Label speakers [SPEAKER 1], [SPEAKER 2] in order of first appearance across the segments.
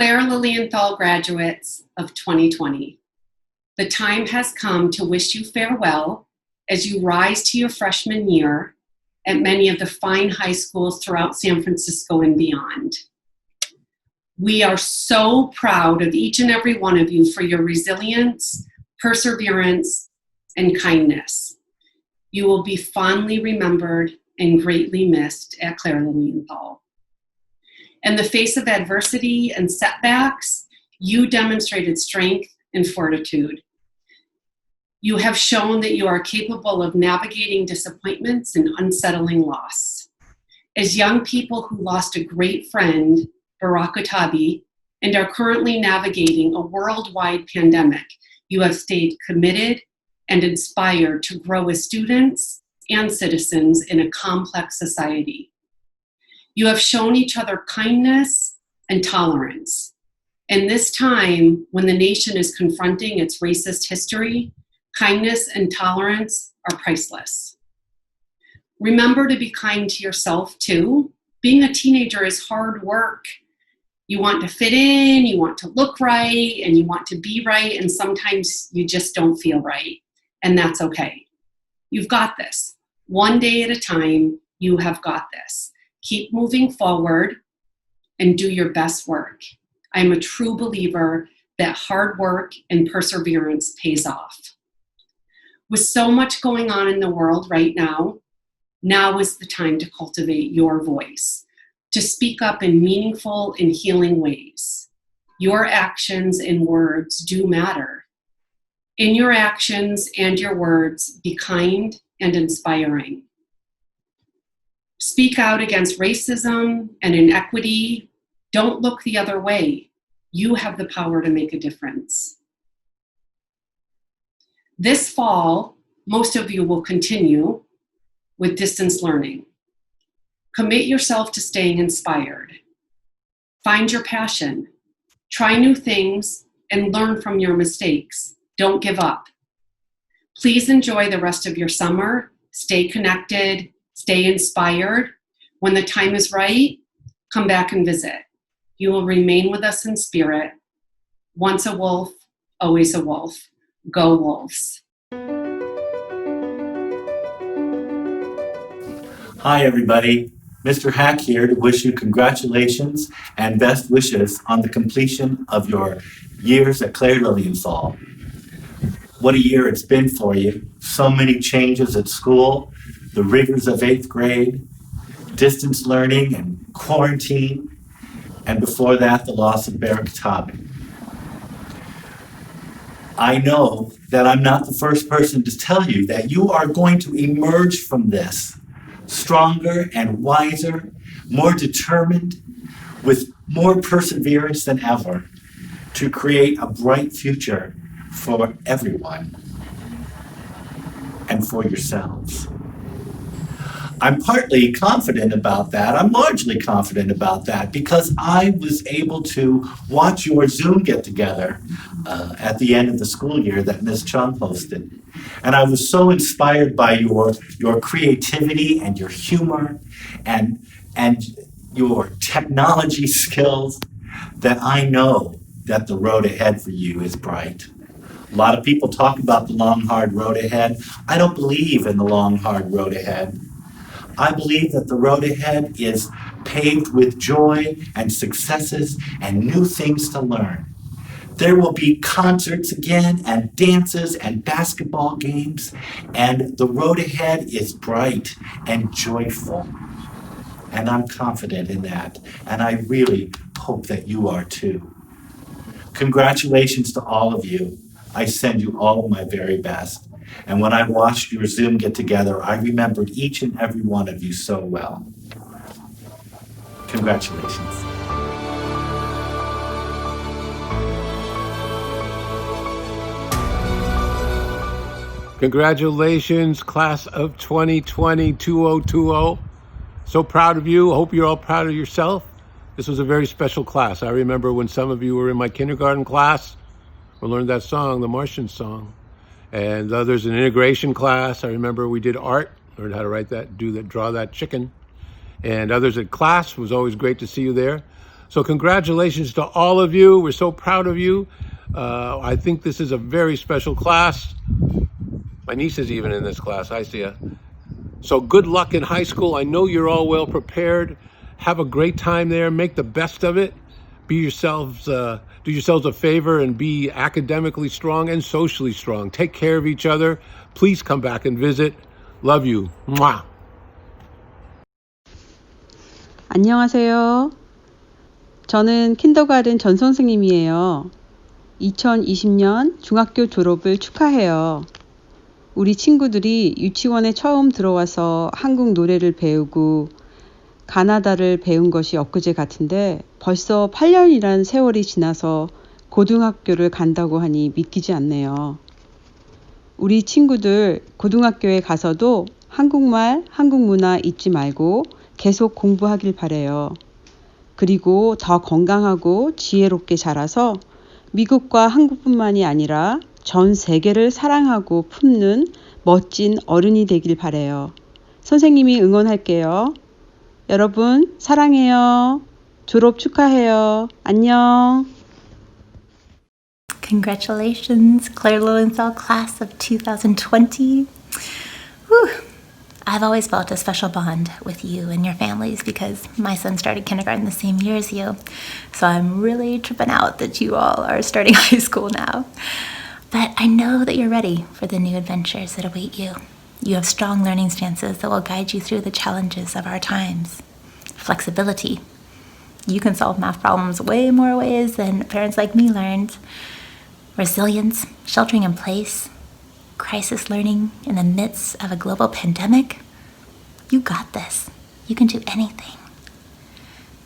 [SPEAKER 1] Claire Lilienthal graduates of 2020, the time has come to wish you farewell as you rise to your freshman year at many of the fine high schools throughout San Francisco and beyond. We are so proud of each and every one of you for your resilience, perseverance, and kindness. You will be fondly remembered and greatly missed at Claire Lilienthal. In the face of adversity and setbacks, you demonstrated strength and fortitude. You have shown that you are capable of navigating disappointments and unsettling loss. As young people who lost a great friend, Barack Utabi, and are currently navigating a worldwide pandemic, you have stayed committed and inspired to grow as students and citizens in a complex society. You have shown each other kindness and tolerance. In this time, when the nation is confronting its racist history, kindness and tolerance are priceless. Remember to be kind to yourself too. Being a teenager is hard work. You want to fit in, you want to look right, and you want to be right, and sometimes you just don't feel right, and that's okay. You've got this. One day at a time, you have got this. Keep moving forward and do your best work. I am a true believer that hard work and perseverance pays off. With so much going on in the world right now, now is the time to cultivate your voice, to speak up in meaningful and healing ways. Your actions and words do matter. In your actions and your words, be kind and inspiring. Speak out against racism and inequity. Don't look the other way. You have the power to make a difference. This fall, most of you will continue with distance learning. Commit yourself to staying inspired. Find your passion. Try new things and learn from your mistakes. Don't give up. Please enjoy the rest of your summer. Stay connected. Stay inspired. When the time is right, come back and visit. You will remain with us in spirit. Once a wolf, always a wolf. Go Wolves.
[SPEAKER 2] Hi, everybody. Mr. Hack here to wish you congratulations and best wishes on the completion of your years at Claire Lilienthal. What a year it's been for you. So many changes at school, the rigors of 8th grade, distance learning and quarantine, and before that, the loss of Barack Utabi. I know that I'm not the first person to tell you that you are going to emerge from this stronger and wiser, more determined, with more perseverance than ever to create a bright future for everyone and for yourselves. I'm partly confident about that. I'm largely confident about that because I was able to watch your Zoom get-together at the end of the school year that Ms. Chung hosted. And I was so inspired by your creativity and your humor and your technology skills that I know that the road ahead for you is bright. A lot of people talk about the long, hard road ahead. I don't believe in the long, hard road ahead. I believe that the road ahead is paved with joy and successes and new things to learn. There will be concerts again and dances and basketball games, and the road ahead is bright and joyful. And I'm confident in that, and I really hope that you are too. Congratulations to all of you. I send you all of my very best. And when I watched your Zoom get together, I remembered each and every one of you so well. Congratulations.
[SPEAKER 3] Congratulations, class of 2020, 2020. So proud of you. Hope you're all proud of yourself. This was a very special class. I remember when some of you were in my kindergarten class, we learned that song, the Martian song. And others in integration class. I remember we did art, learned how to write that, draw that chicken. And others at class, was always great to see you there. So congratulations to all of you. We're so proud of you. I think this is a very special class. My niece is even in this class. I see her. So good luck in high school. I know you're all well prepared. Have a great time there. Make the best of it. Be yourselves, do yourselves a favor and be academically strong and socially strong. Take care of each other. Please come back and visit. Love you. Mwah.
[SPEAKER 4] 안녕하세요. 저는 킨더가든 전 선생님이에요. 2020년 중학교 졸업을 축하해요. 우리 친구들이 유치원에 처음 들어와서 한국 노래를 배우고 가나다를 배운 것이 엊그제 같은데 벌써 8년이란 세월이 지나서 고등학교를 간다고 하니 믿기지 않네요. 우리 친구들 고등학교에 가서도 한국말, 한국 문화 잊지 말고 계속 공부하길 바래요. 그리고 더 건강하고 지혜롭게 자라서 미국과 한국뿐만이 아니라 전 세계를 사랑하고 품는 멋진 어른이 되길 바래요. 선생님이 응원할게요. 여러분 사랑해요. 졸업 축하해요. 안녕.
[SPEAKER 5] Congratulations, Claire Lilienthal class of 2020. Whew. I've always felt a special bond with you and your families because my son started kindergarten the same year as you. So I'm really tripping out that you all are starting high school now. But I know that you're ready for the new adventures that await you. You have strong learning stances that will guide you through the challenges of our times. Flexibility. You can solve math problems way more ways than parents like me learned. Resilience, sheltering in place, crisis learning in the midst of a global pandemic. You got this. You can do anything.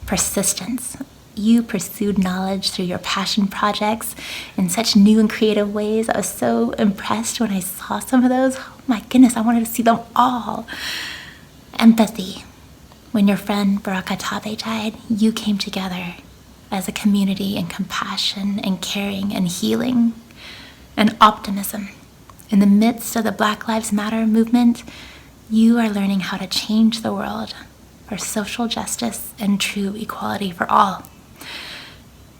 [SPEAKER 5] Persistence. You pursued knowledge through your passion projects in such new and creative ways. I was so impressed when I saw some of those. Oh my goodness, I wanted to see them all. Empathy. When your friend Baraka Tabe died, you came together as a community in compassion and caring and healing. And optimism. In the midst of the Black Lives Matter movement, you are learning how to change the world for social justice and true equality for all.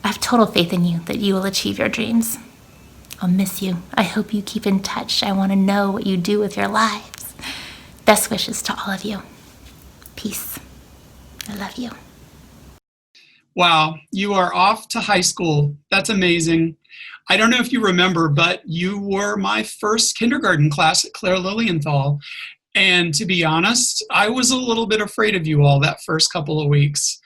[SPEAKER 5] I have total faith in you that you will achieve your dreams. I'll miss you. I hope you keep in touch. I want to know what you do with your lives. Best wishes to all of you. Peace. I love you.
[SPEAKER 6] Wow, you are off to high school. That's amazing. I don't know if you remember, but you were my first kindergarten class at Claire Lilienthal. And to be honest, I was a little bit afraid of you all that first couple of weeks.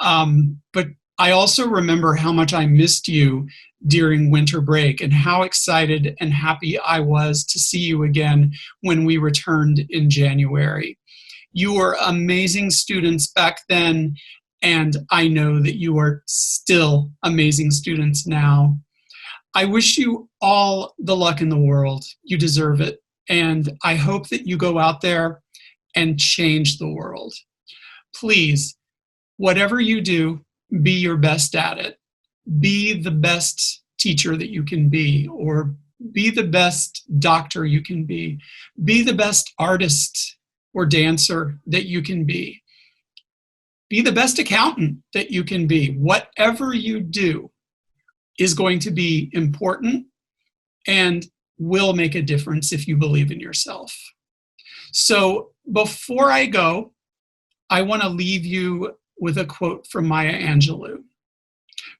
[SPEAKER 6] But I also remember how much I missed you during winter break and how excited and happy I was to see you again when we returned in January. You were amazing students back then, and I know that you are still amazing students now. I wish you all the luck in the world. You deserve it. And I hope that you go out there and change the world. Please, whatever you do, be your best at it. Be the best teacher that you can be, or be the best doctor you can be. Be the best artist or dancer that you can be. Be the best accountant that you can be. Whatever you do is going to be important and will make a difference if you believe in yourself. So before I go, I want to leave you with a quote from Maya Angelou.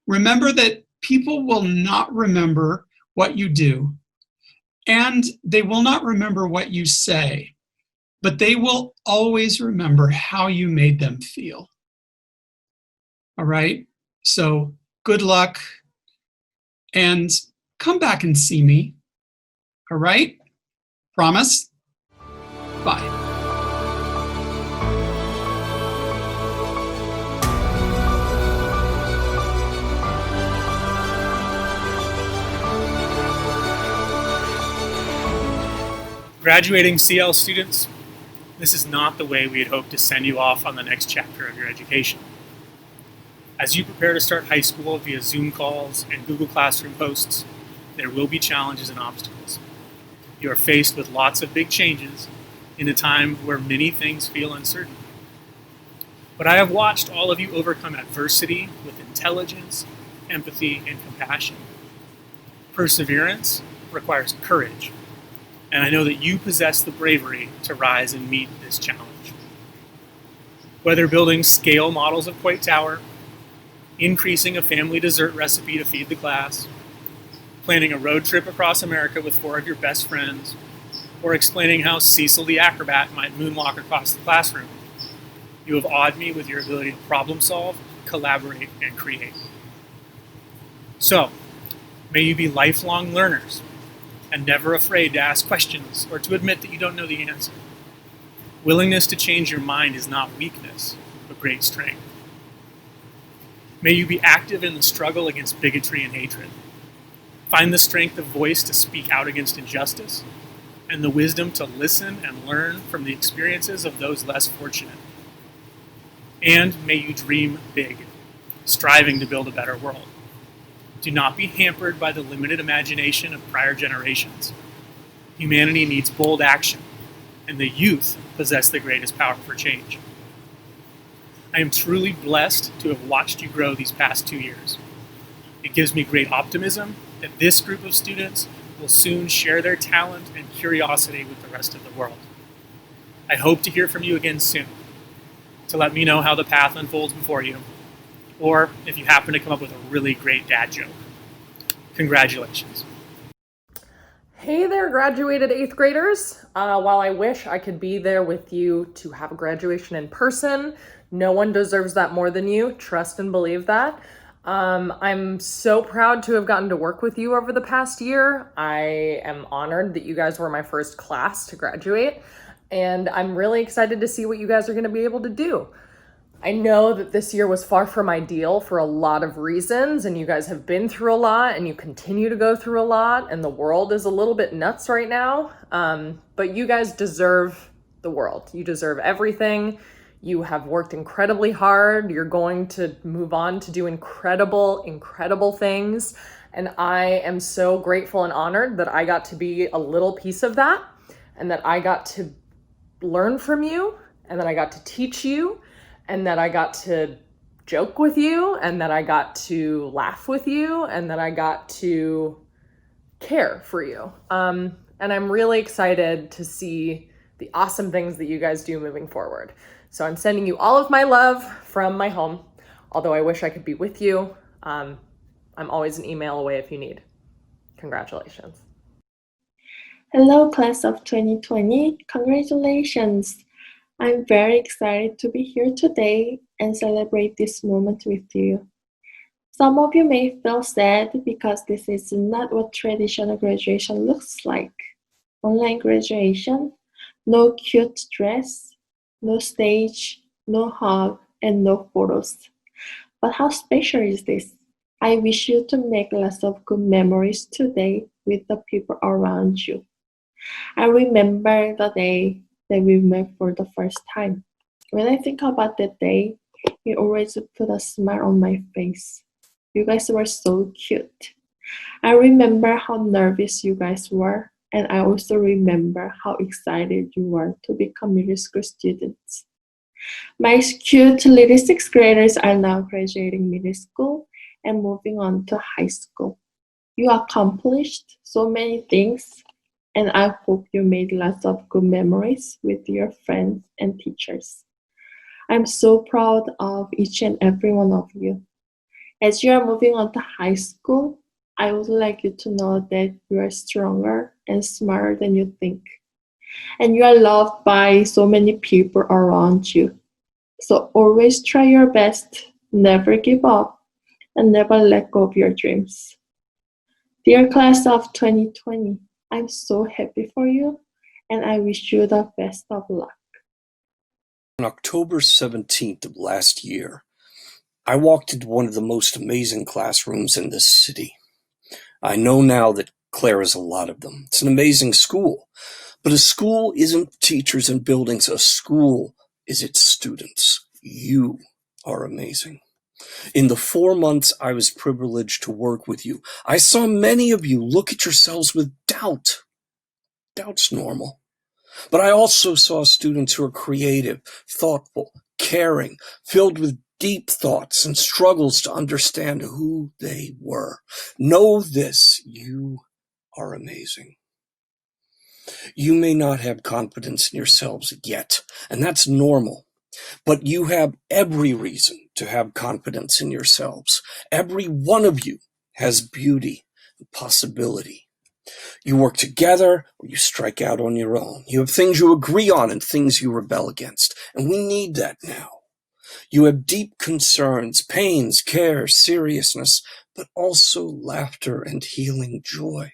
[SPEAKER 6] Remember that people will not remember what you do, and they will not remember what you say, but they will always remember how you made them feel. All right? So good luck, and come back and see me. All right? Promise? Bye.
[SPEAKER 7] Graduating CL students, this is not the way we had hoped to send you off on the next chapter of your education. As you prepare to start high school via Zoom calls and Google Classroom posts, there will be challenges and obstacles. You are faced with lots of big changes in a time where many things feel uncertain. But I have watched all of you overcome adversity with intelligence, empathy, and compassion. Perseverance requires courage, and I know that you possess the bravery to rise and meet this challenge. Whether building scale models of Coit Tower, increasing a family dessert recipe to feed the class, planning a road trip across America with 4 of your best friends, or explaining how Cecil the acrobat might moonwalk across the classroom, you have awed me with your ability to problem solve, collaborate, and create. So, may you be lifelong learners and never afraid to ask questions or to admit that you don't know the answer. Willingness to change your mind is not weakness, but great strength. May you be active in the struggle against bigotry and hatred. Find the strength of voice to speak out against injustice and the wisdom to listen and learn from the experiences of those less fortunate. And may you dream big, striving to build a better world. Do not be hampered by the limited imagination of prior generations. Humanity needs bold action, and the youth possess the greatest power for change. I am truly blessed to have watched you grow these past 2 years. It gives me great optimism that this group of students will soon share their talent and curiosity with the rest of the world. I hope to hear from you again soon, to let me know how the path unfolds before you, or if you happen to come up with a really great dad joke. Congratulations.
[SPEAKER 8] Hey there, graduated 8th graders. While I wish I could be there with you to have a graduation in person, no one deserves that more than you. Trust and believe that. I'm so proud to have gotten to work with you over the past year. I am honored that you guys were my first class to graduate, and I'm really excited to see what you guys are going to be able to do. I know that this year was far from ideal for a lot of reasons, and you guys have been through a lot, and you continue to go through a lot, and the world is a little bit nuts right now. But you guys deserve the world. You deserve everything. You have worked incredibly hard. You're going to move on to do incredible, incredible things. And I am so grateful and honored that I got to be a little piece of that, and that I got to learn from you, and that I got to teach you, and that I got to joke with you, and that I got to laugh with you, and that I got to care for you. And I'm really excited to see the awesome things that you guys do moving forward. So I'm sending you all of my love from my home, although I wish I could be with you. I'm always an email away if you need. Congratulations.
[SPEAKER 9] Hello, class of 2020. Congratulations. I'm very excited to be here today and celebrate this moment with you. Some of you may feel sad because this is not what traditional graduation looks like. Online graduation, no cute dress, no stage, no hug, and no photos. But how special is this? I wish you to make lots of good memories today with the people around you. I remember the day that we met for the first time. When I think about that day, it always put a smile on my face. You guys were so cute. I remember how nervous you guys were, and I also remember how excited you were to become middle school students. My cute little 6th graders are now graduating middle school and moving on to high school. You accomplished so many things, and I hope you made lots of good memories with your friends and teachers. I'm so proud of each and every one of you. As you are moving on to high school, I would like you to know that you are stronger and smarter than you think. And you are loved by so many people around you. So always try your best, never give up, and never let go of your dreams. Dear class of 2020, I'm so happy for you, and I wish you the best of luck.
[SPEAKER 10] On October 17th of last year, I walked into one of the most amazing classrooms in this city. I know now that Claire has a lot of them. It's an amazing school. But a school isn't teachers and buildings. A school is its students. You are amazing. In the 4 months I was privileged to work with you, I saw many of you look at yourselves with doubt. Doubt's normal. But I also saw students who are creative, thoughtful, caring, filled with deep thoughts and struggles to understand who they were. Know this, you are amazing. You may not have confidence in yourselves yet, and that's normal. But you have every reason to have confidence in yourselves. Every one of you has beauty and possibility. You work together or you strike out on your own. You have things you agree on and things you rebel against. And we need that now. You have deep concerns, pains, care, seriousness, but also laughter and healing joy.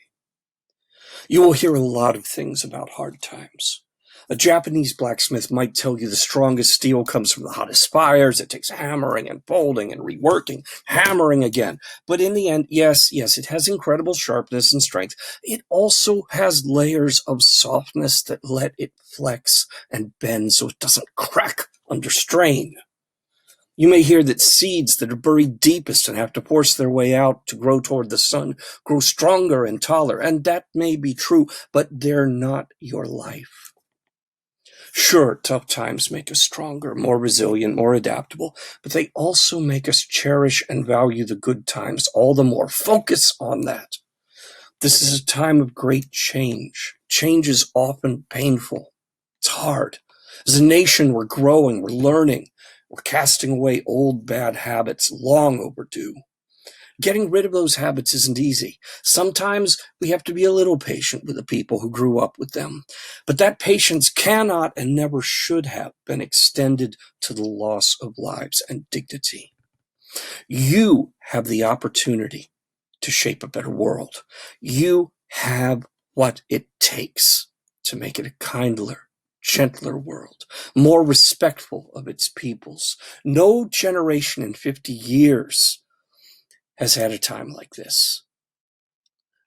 [SPEAKER 10] You will hear a lot of things about hard times. A Japanese blacksmith might tell you the strongest steel comes from the hottest fires. It takes hammering and folding and reworking, hammering again. But in the end, yes, it has incredible sharpness and strength. It also has layers of softness that let it flex and bend so it doesn't crack under strain. You may hear that seeds that are buried deepest and have to force their way out to grow toward the sun grow stronger and taller, and that may be true, but they're not your life. Sure, tough times make us stronger, more resilient, more adaptable, but they also make us cherish and value the good times all the more. Focus on that. This is a time of great change. Change is often painful. It's hard. As a nation, we're growing, we're learning, we're casting away old bad habits long overdue. Getting rid of those habits isn't easy. Sometimes we have to be a little patient with the people who grew up with them. But that patience cannot and never should have been extended to the loss of lives and dignity. You have the opportunity to shape a better world. You have what it takes to make it a kinder, gentler world, more respectful of its peoples. No generation in 50 years has had a time like this.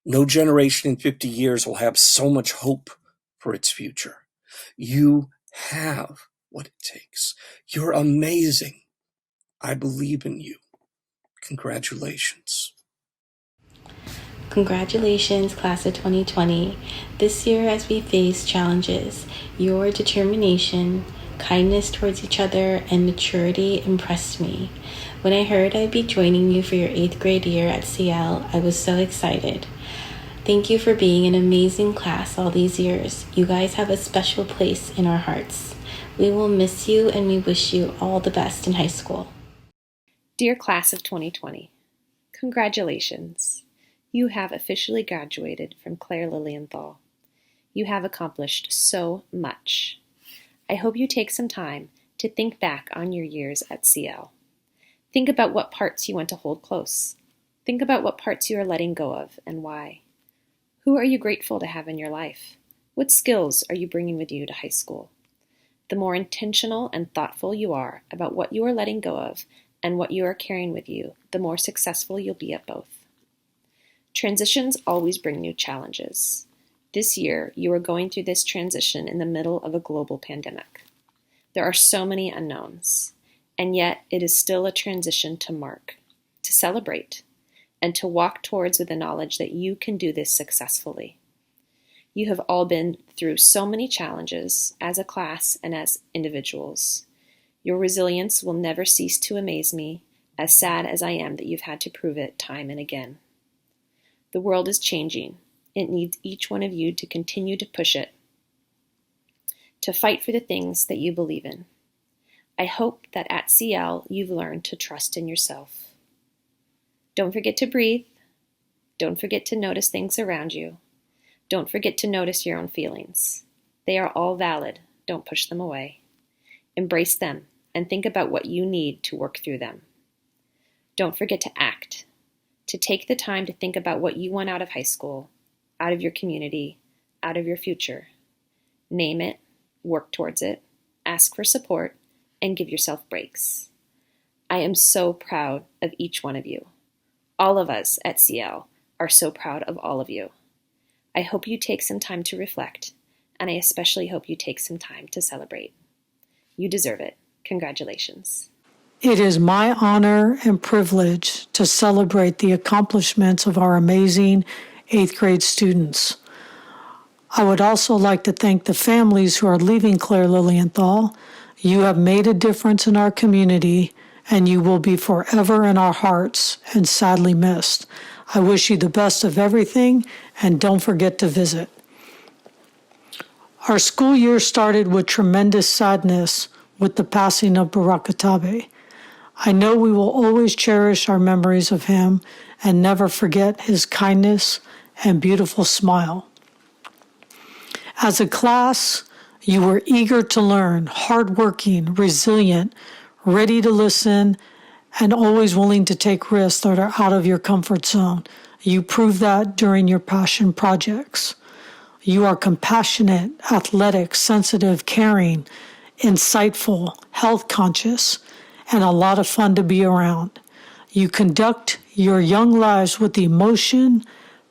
[SPEAKER 10] No generation in 50 years will have so much hope for its future. You have what it takes. You're amazing. I believe in you. Congratulations.
[SPEAKER 5] Congratulations, class of 2020. This year, as we face challenges, your determination, kindness towards each other, and maturity impressed me. When I heard I'd be joining you for your 8th grade year at CL, I was so excited. Thank you for being an amazing class all these years. You guys have a special place in our hearts. We will miss you and we wish you all the best in high school.
[SPEAKER 11] Dear class of 2020, congratulations. You have officially graduated from Claire Lilienthal. You have accomplished so much. I hope you take some time to think back on your years at CL. Think about what parts you want to hold close. Think about what parts you are letting go of and why. Who are you grateful to have in your life? What skills are you bringing with you to high school? The more intentional and thoughtful you are about what you are letting go of and what you are carrying with you, the more successful you'll be at both. Transitions always bring new challenges. This year, you are going through this transition in the middle of a global pandemic. There are so many unknowns, and yet it is still a transition to mark, to celebrate, and to walk towards with the knowledge that you can do this successfully. You have all been through so many challenges as a class and as individuals. Your resilience will never cease to amaze me, as sad as I am that you've had to prove it time and again. The world is changing. It needs each one of you to continue to push it, to fight for the things that you believe in. I hope that at CL you've learned to trust in yourself. Don't forget to breathe. Don't forget to notice things around you. Don't forget to notice your own feelings. They are all valid. Don't push them away. Embrace them and think about what you need to work through them. Don't forget to act, to take the time to think about what you want out of high school, out of your community, out of your future. Name it, work towards it, ask for support, and give yourself breaks. I am so proud of each one of you. All of us at CL are so proud of all of you. I hope you take some time to reflect, and I especially hope you take some time to celebrate. You deserve it. Congratulations.
[SPEAKER 12] It is my honor and privilege to celebrate the accomplishments of our amazing 8th grade students. I would also like to thank the families who are leaving Claire Lilienthal. You have made a difference in our community, and you will be forever in our hearts and sadly missed. I wish you the best of everything, and don't forget to visit. Our school year started with tremendous sadness with the passing of Barack Atabe. I know we will always cherish our memories of him and never forget his kindness and beautiful smile. As a class, you were eager to learn, hardworking, resilient, ready to listen, and always willing to take risks that are out of your comfort zone. You proved that during your passion projects. You are compassionate, athletic, sensitive, caring, insightful, health conscious, and a lot of fun to be around. You conduct your young lives with emotion,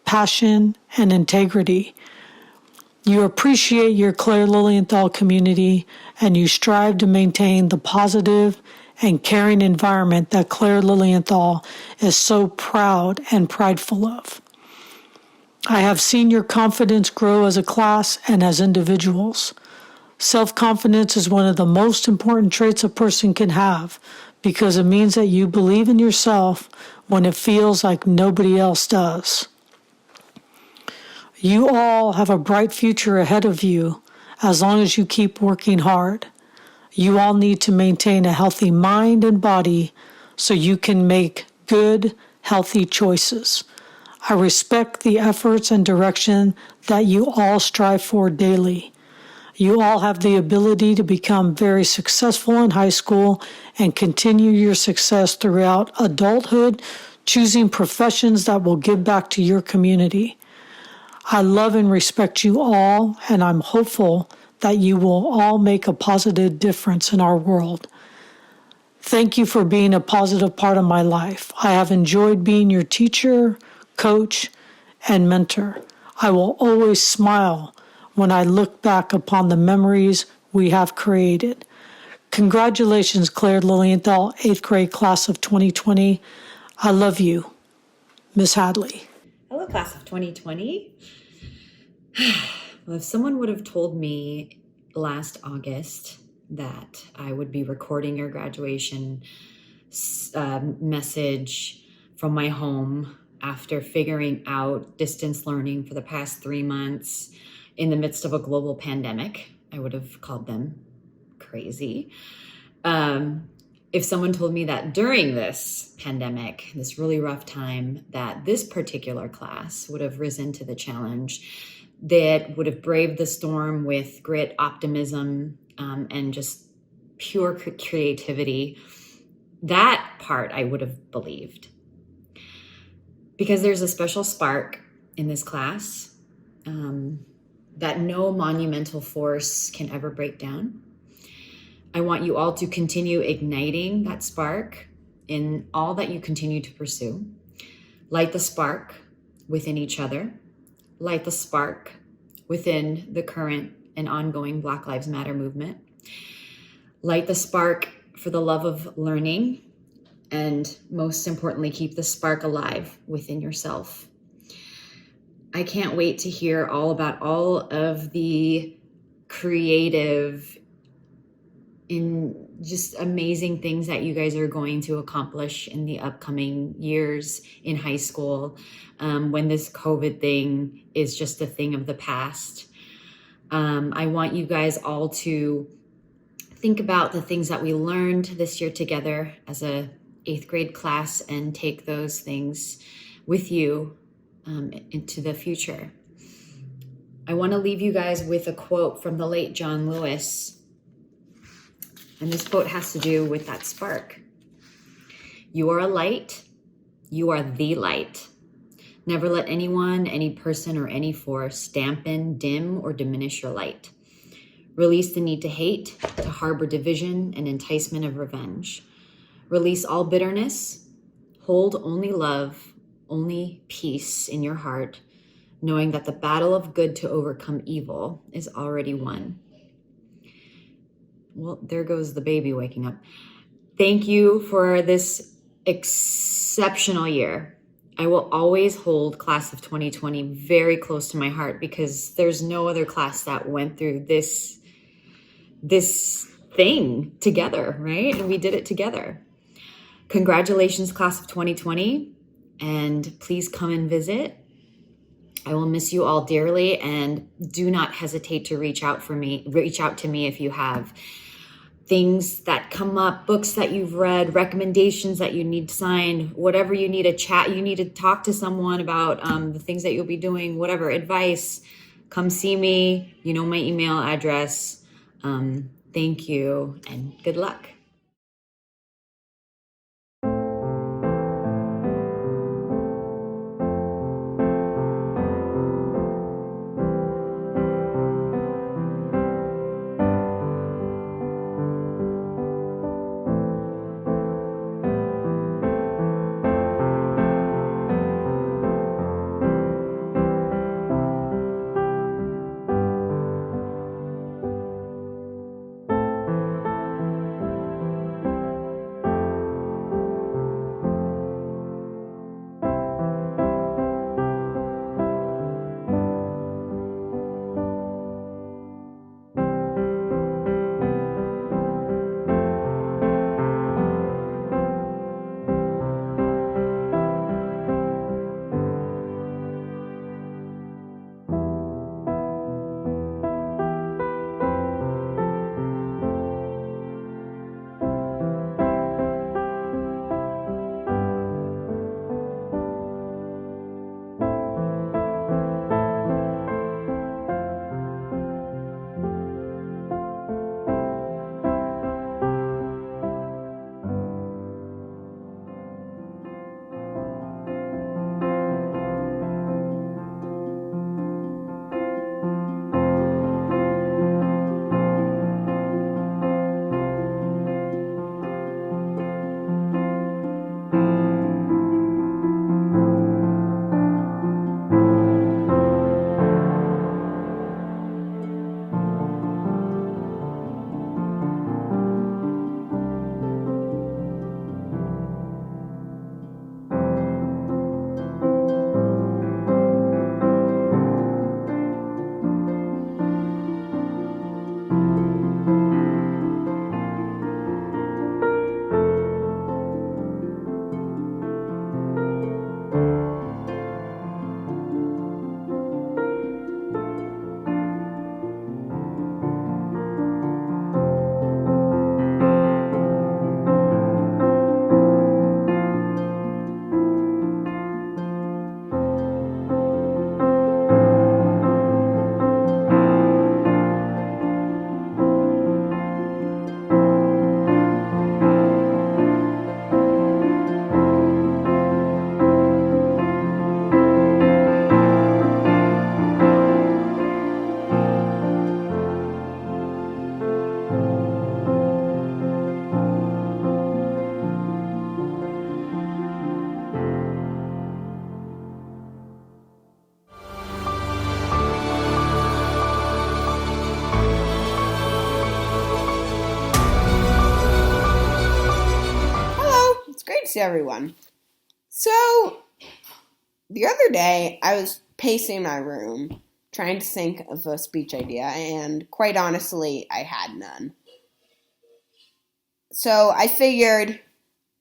[SPEAKER 12] passion, and integrity. You appreciate your Claire Lilienthal community, and you strive to maintain the positive and caring environment that Claire Lilienthal is so proud and prideful of. I have seen your confidence grow as a class and as individuals. Self-confidence is one of the most important traits a person can have because it means that you believe in yourself when it feels like nobody else does. You all have a bright future ahead of you as long as you keep working hard. You all need to maintain a healthy mind and body so you can make good, healthy choices. I respect the efforts and direction that you all strive for daily. You all have the ability to become very successful in high school and continue your success throughout adulthood, choosing professions that will give back to your community. I love and respect you all, and I'm hopeful that you will all make a positive difference in our world. Thank you for being a positive part of my life. I have enjoyed being your teacher, coach, and mentor. I will always smile when I look back upon the memories we have created. Congratulations, Claire Lilienthal, 8th grade class of 2020. I love you. Miss Hadley.
[SPEAKER 13] Hello, class of 2020. Well, if someone would have told me last August that I would be recording your graduation message from my home after figuring out distance learning for the past 3 months in the midst of a global pandemic, I would have called them crazy. If someone told me that during this pandemic, this really rough time, that this particular class would have risen to the challenge, that would have braved the storm with grit, optimism, and just pure creativity, that part I would have believed. Because there's a special spark in this class that no monumental force can ever break down. I want you all to continue igniting that spark in all that you continue to pursue. Light the spark within each other. Light the spark within the current and ongoing Black Lives Matter movement. Light the spark for the love of learning, and most importantly, keep the spark alive within yourself. I can't wait to hear all about all of the creative in just amazing things that you guys are going to accomplish in the upcoming years in high school, when this COVID thing is just a thing of the past. I want you guys all to think about the things that we learned this year together as a 8th grade class and take those things with you into the future. I want to leave you guys with a quote from the late John Lewis. And this quote has to do with that spark. You are a light. You are the light. Never let anyone, any person, or any force dampen, dim, or diminish your light. Release the need to hate, to harbor division and enticement of revenge. Release all bitterness. Hold only love, only peace in your heart, knowing that the battle of good to overcome evil is already won. Well, there goes the baby waking up. Thank you for this exceptional year. I will always hold class of 2020 very close to my heart because there's no other class that went through this thing together, right? And we did it together. Congratulations, class of 2020, and please come and visit. I will miss you all dearly, and do not hesitate to reach out to me if you have things that come up, books that you've read, recommendations that you need signed, whatever you need, a chat, you need to talk to someone about the things that you'll be doing, whatever, advice, come see me. You know my email address. Thank you and good luck.
[SPEAKER 14] Great to see everyone. So, the other day, I was pacing my room, trying to think of a speech idea, and quite honestly, I had none. So, I figured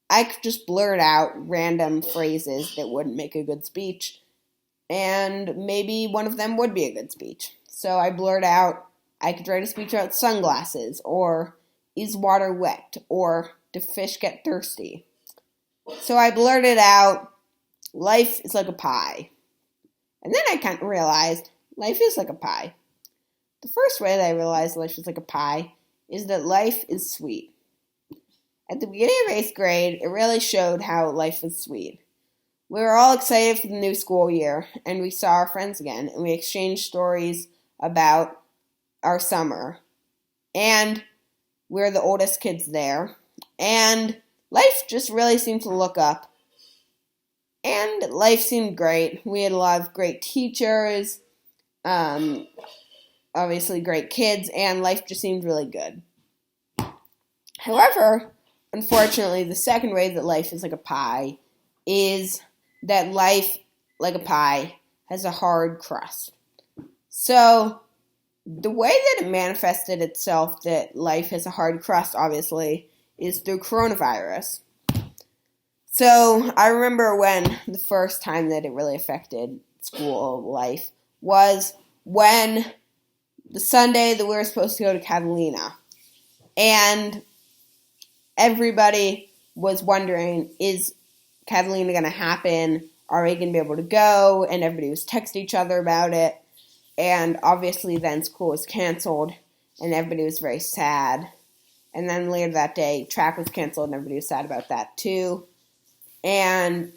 [SPEAKER 14] I could just blurt out random phrases that wouldn't make a good speech, and maybe one of them would be a good speech. So, I blurt out, I could write a speech about sunglasses, or is water wet, or do fish get thirsty? So I blurted out, life is like a pie. And then I kind of realized, life is like a pie. The first way that I realized life is like a pie is that life is sweet. At the beginning of 8th grade, it really showed how life was sweet. We were all excited for the new school year, and we saw our friends again, and we exchanged stories about our summer. And we're the oldest kids there. And life just really seemed to look up. And life seemed great. We had a lot of great teachers, obviously great kids, and life just seemed really good. However, unfortunately, the second way that life is like a pie is that life, like a pie, has a hard crust. So, The way that it manifested itself, that life has a hard crust, obviously, is through coronavirus. So I remember when the first time that it really affected school life was when the Sunday that we were supposed to go to Catalina. And everybody was wondering, is Catalina going to happen? Are we going to be able to go? And everybody was texting each other about it. And obviously then school was canceled and everybody was very sad. And then later that day, track was canceled and everybody was sad about that too. And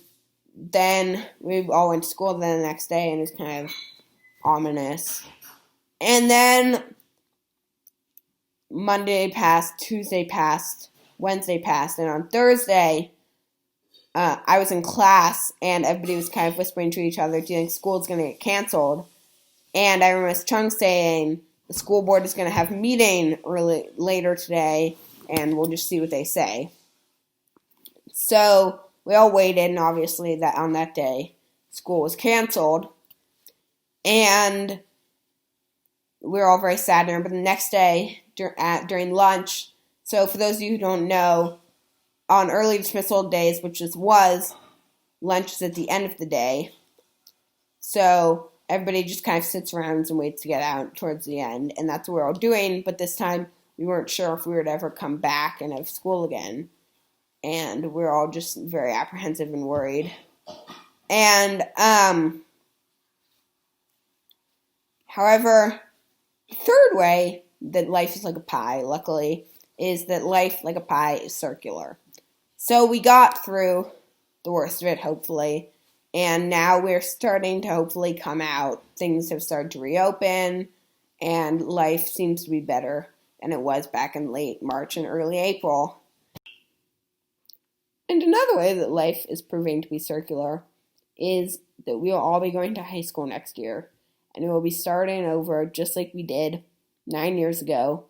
[SPEAKER 14] then we all went to school the next day and it was kind of ominous. And then Monday passed, Tuesday passed, Wednesday passed, and on Thursday, I was in class and everybody was kind of whispering to each other, do you think school's going to get canceled? And I remember Ms. Chung saying the school board is going to have a meeting later today and we'll just see what they say. So we all waited, and obviously that on that day, school was canceled. And we were all very sad. But the next day, during lunch, so for those of you who don't know, on early dismissal days, which was, lunch is at the end of the day. So everybody just kind of sits around and waits to get out towards the end, and that's what we're all doing. But this time, we weren't sure if we would ever come back and have school again. And we're all just very apprehensive and worried. And, however, the third way that life is like a pie, luckily, is that life, like a pie, is circular. So we got through the worst of it, hopefully, and now we're starting to hopefully come out. Things have started to reopen, and life seems to be better than it was back in late March and early April. And another way that life is proving to be circular is that we will all be going to high school next year, and we will be starting over just like we did 9 years ago,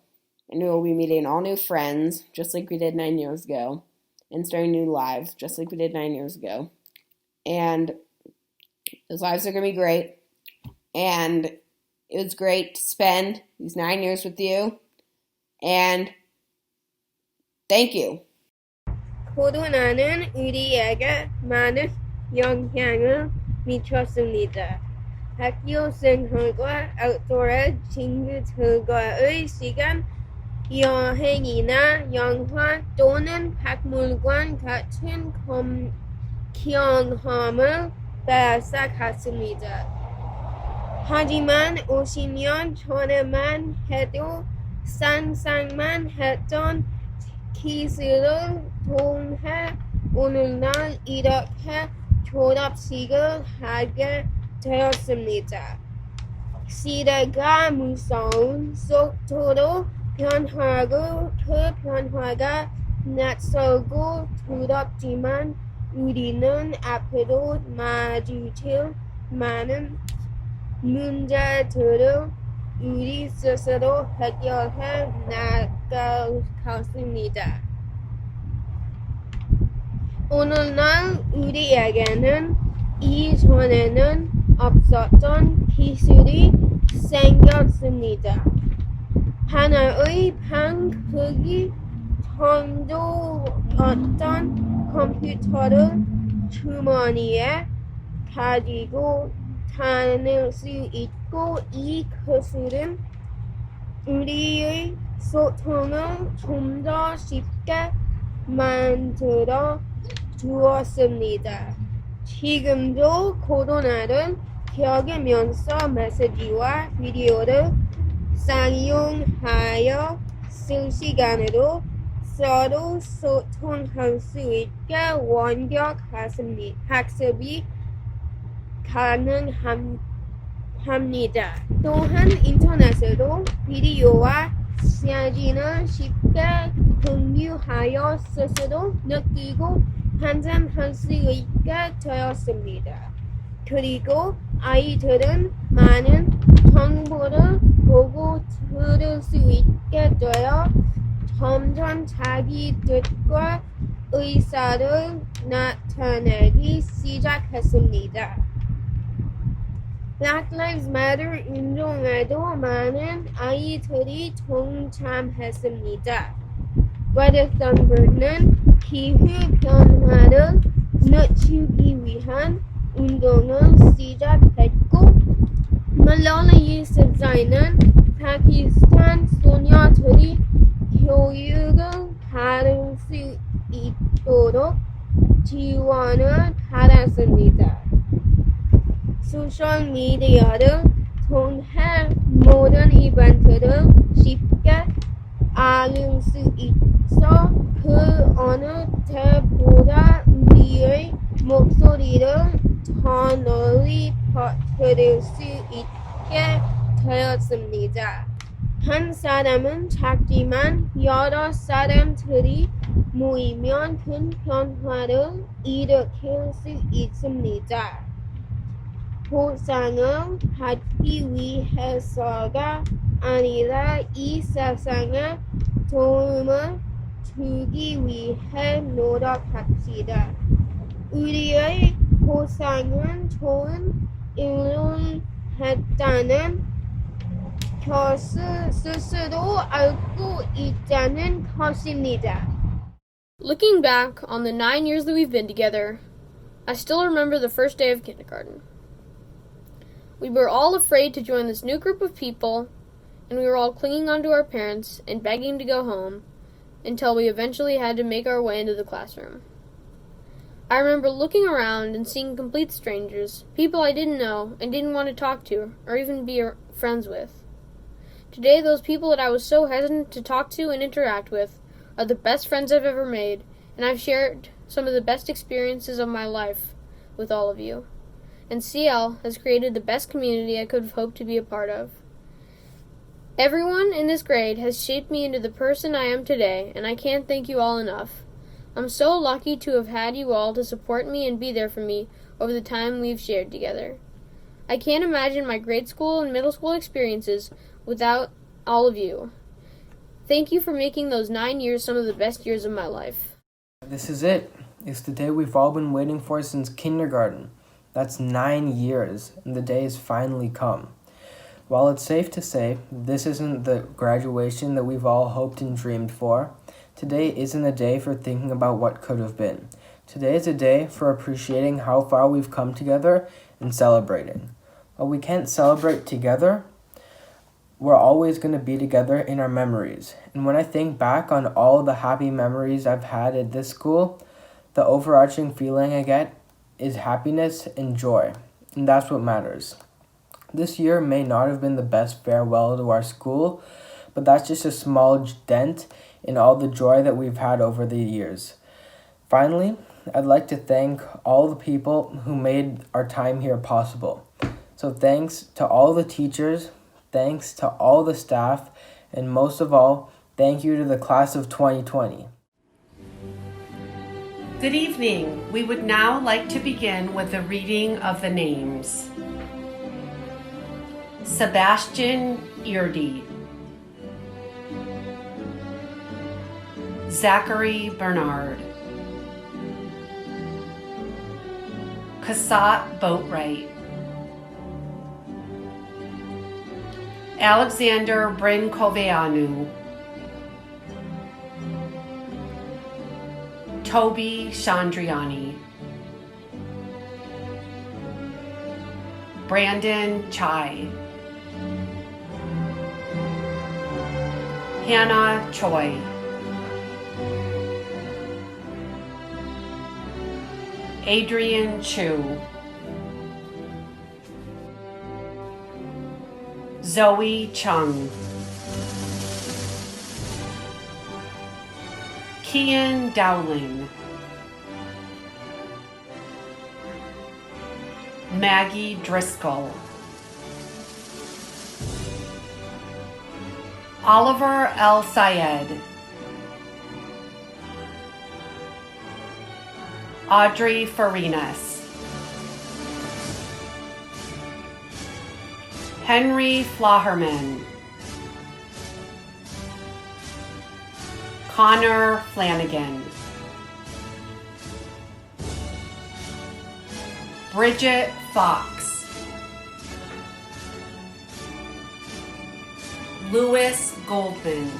[SPEAKER 14] and we will be meeting all new friends just like we did 9 years ago, and starting new lives just like we did 9 years ago. And those lives are going to be great, and it was great to spend these 9 years with you, and thank you.
[SPEAKER 15] 코로나는 우리에게 많은 영향을 미쳤습니다. 학교생활과 아웃도어 친구들과의 시간, 여행이나 영화 또는 박물관 같은 경험을 뺏어갔습니다. 하지만 50년 전에만 해도 상상만 했던 기술을 통해 오늘날 이렇게 졸업식을 하게 되었습니다. 시대가 무서운 속도로 변화하고 그 변화가 낯설고 두렵지만 우리는 앞으로 마주칠 많은 문제들을 우리 스스로 해결해 나갈 것입니다. 오늘날 우리에게는 이전에는 없었던 기술이 생겼습니다. 하나의 방 크기 정도였던 컴퓨터를 주머니에 가지고 다닐 수 있고, 이 기술은 우리의 소통을 좀 더 쉽게 만들어 주었습니다. 지금도 코로나를 겪으면서 메시지와 비디오를 사용하여 실시간으로 서로 소통할 수 있게 원격 학습이 가능합니다. 또한 인터넷으로 비디오와 사진을 쉽게 공유하여 스스로 느끼고 판단할 수 있게 되었습니다. 그리고 아이들은 많은 정보를 보고 들을 수 있게 되어 점점 자기 뜻과 의사를 나타내기 시작했습니다. Black Lives Matter 운동에도 많은 아이들이 동참했습니다. Greta Thunberg는 기후 변화를 늦추기 위한 운동을 시작했고, 말랄라 유수프자이는 파키스탄 소녀들이 교육을 받을 수 있도록 지원을 받았습니다. 소셜미디어를 통해 모든 이벤트를 쉽게 알릴 수 있어 그 어느 때보다 우리의 목소리를 더 널리 퍼뜨릴 수 있게 되었습니다. 한 사람은 작지만 여러 사람들이 모이면 큰 변화를 일으킬 수 있습니다. 보상을 받기 위해서가 아니라 이 세상에 도움을 주기 위해 노력합시다. 우리의 보상은 좋은 일을 했다는 것을 스스로 알고 있다는 것입니다.
[SPEAKER 16] Looking back on the 9 years that we've been together, I still remember the first day of kindergarten. We were all afraid to join this new group of people, and we were all clinging onto our parents and begging to go home until we eventually had to make our way into the classroom. I remember looking around and seeing complete strangers, people I didn't know and didn't want to talk to or even be friends with. Today, those people that I was so hesitant to talk to and interact with are the best friends I've ever made, and I've shared some of the best experiences of my life with all of you. And CL has created the best community I could have hoped to be a part of. Everyone in this grade has shaped me into the person I am today, and I can't thank you all enough. I'm so lucky to have had you all to support me and be there for me over the time we've shared together. I can't imagine my grade school and middle school experiences without all of you. Thank you for making those 9 years some of the best years of my life.
[SPEAKER 17] This is it. It's the day we've all been waiting for since kindergarten. That's 9 years, and the day has finally come. While it's safe to say this isn't the graduation that we've all hoped and dreamed for, today isn't a day for thinking about what could have been. Today is a day for appreciating how far we've come together and celebrating. While we can't celebrate together, we're always going to be together in our memories. And when I think back on all the happy memories I've had at this school, the overarching feeling I get is happiness and joy, and that's what matters. This year may not have been the best farewell to our school, but that's just a small dent in all the joy that we've had over the years. Finally, I'd like to thank all the people who made our time here possible. So thanks to all the teachers, thanks to all the staff, and most of all, thank you to the class of 2020.
[SPEAKER 1] Good evening. We would now like to begin with the reading of the names. Sebastian Eardy, Zachary Bernard, Kasat Boatwright, Alexander Brinkoveanu, Toby Chandriani, Brandon Chai, Hannah Choi, Adrian Chu, Zoe Chung, Kian Dowling, Maggie Driscoll, Oliver El Sayed, Audrey Farinas, Henry Flaherman, Connor Flanagan, Bridget Fox, Louis Goldman,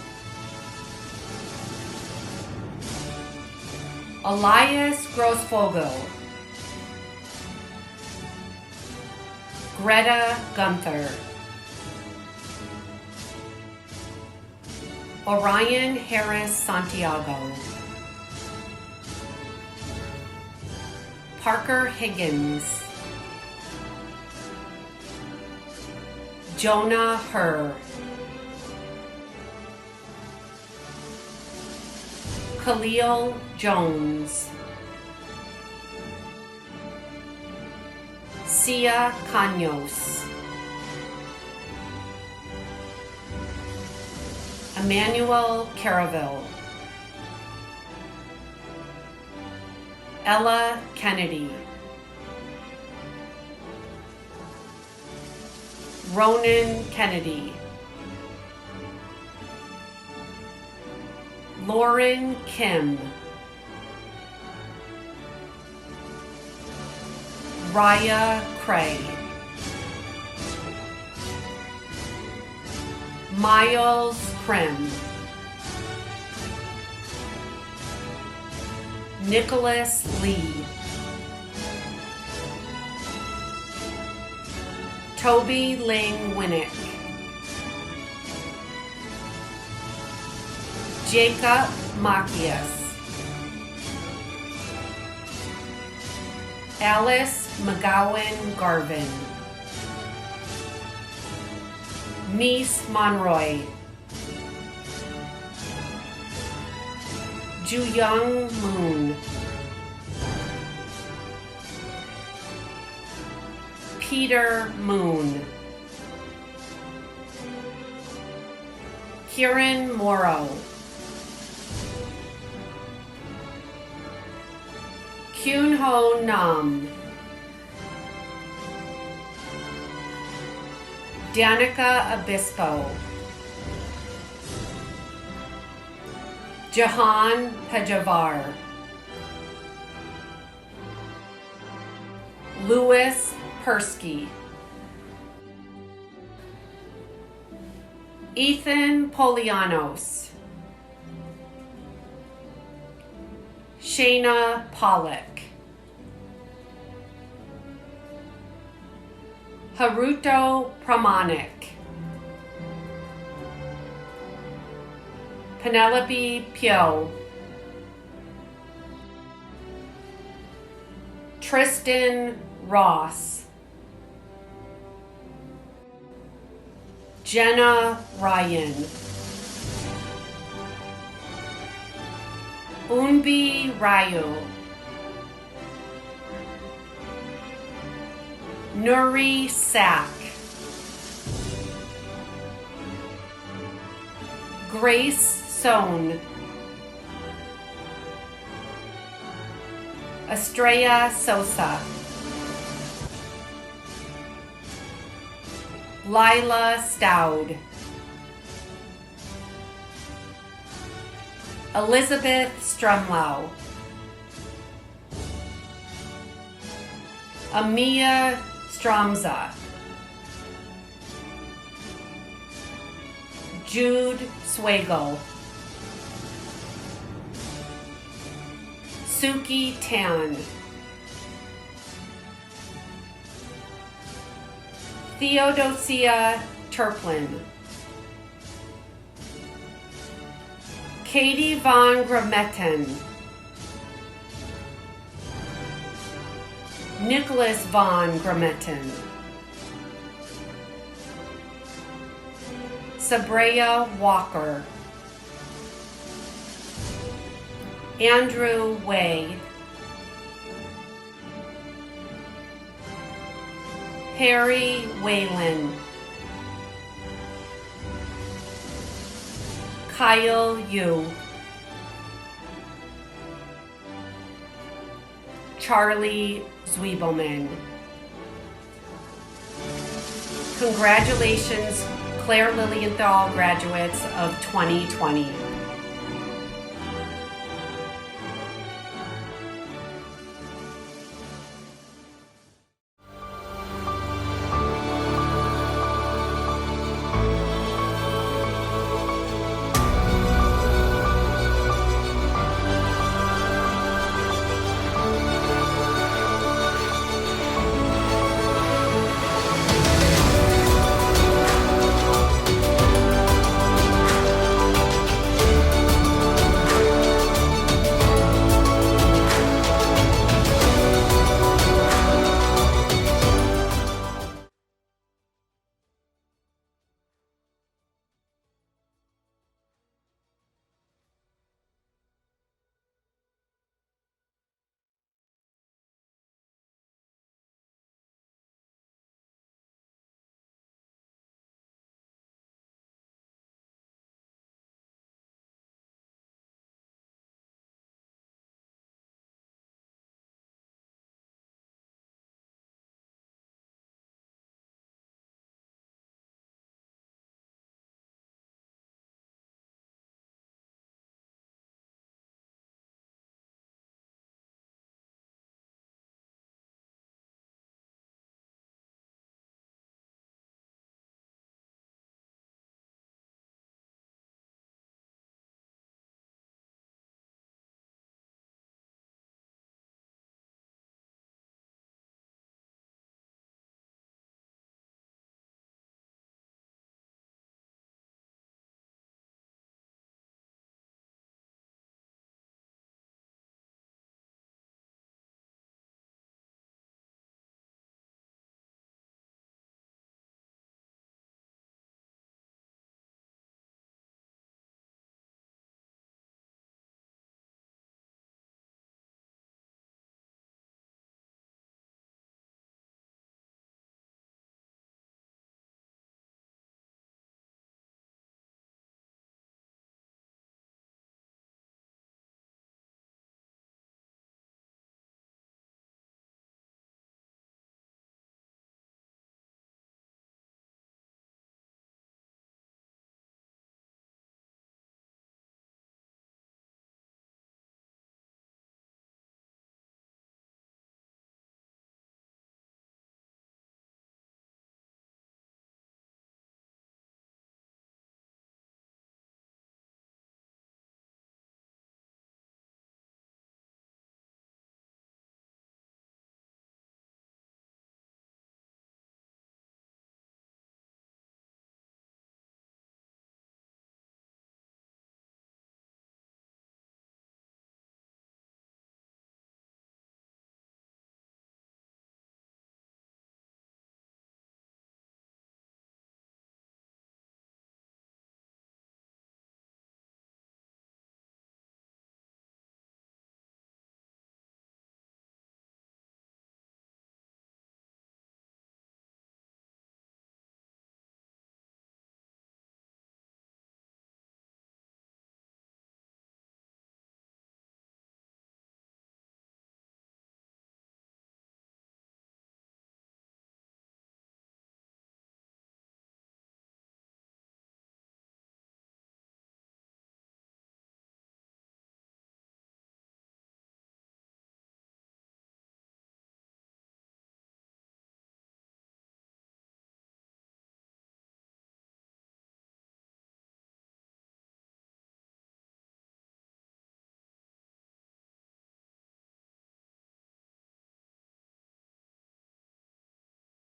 [SPEAKER 1] Elias Grossvogel, Greta Gunther, Orion Harris Santiago, Parker Higgins, Jonah Herr, Khalil Jones, Sia Caños, Emmanuel Caraville, Ella Kennedy, Ronan Kennedy, Lauren Kim, Raya Cray, Miles Krim, Nicholas Lee, Toby Ling Winnick, Jacob Macias, Alice McGowan Garvin, Mies Monroy, Ju-Young Moon, Peter Moon, Kieran Morrow, Kyun Ho Nam, Danica Obispo, Jahan Pajavar, Louis Persky, Ethan Polianos, Shayna Pollock, Haruto Pramanik, Penelope Pio, Tristan Ross, Jenna Ryan, Unbi Ryu, Nuri Sak, Grace Sohn, Estrella Sosa, Lila Stout, Elizabeth Strumlau, Amia Stromza, Jude Swagel, Suki Tan, Theodosia Turplin, Katie von Grametten, Nicholas von Grametten, Sabrea Walker, Andrew Way, Harry Whalen, Kyle Yu, Charlie Zwiebelman. Congratulations, Claire Lilienthal graduates of 2020.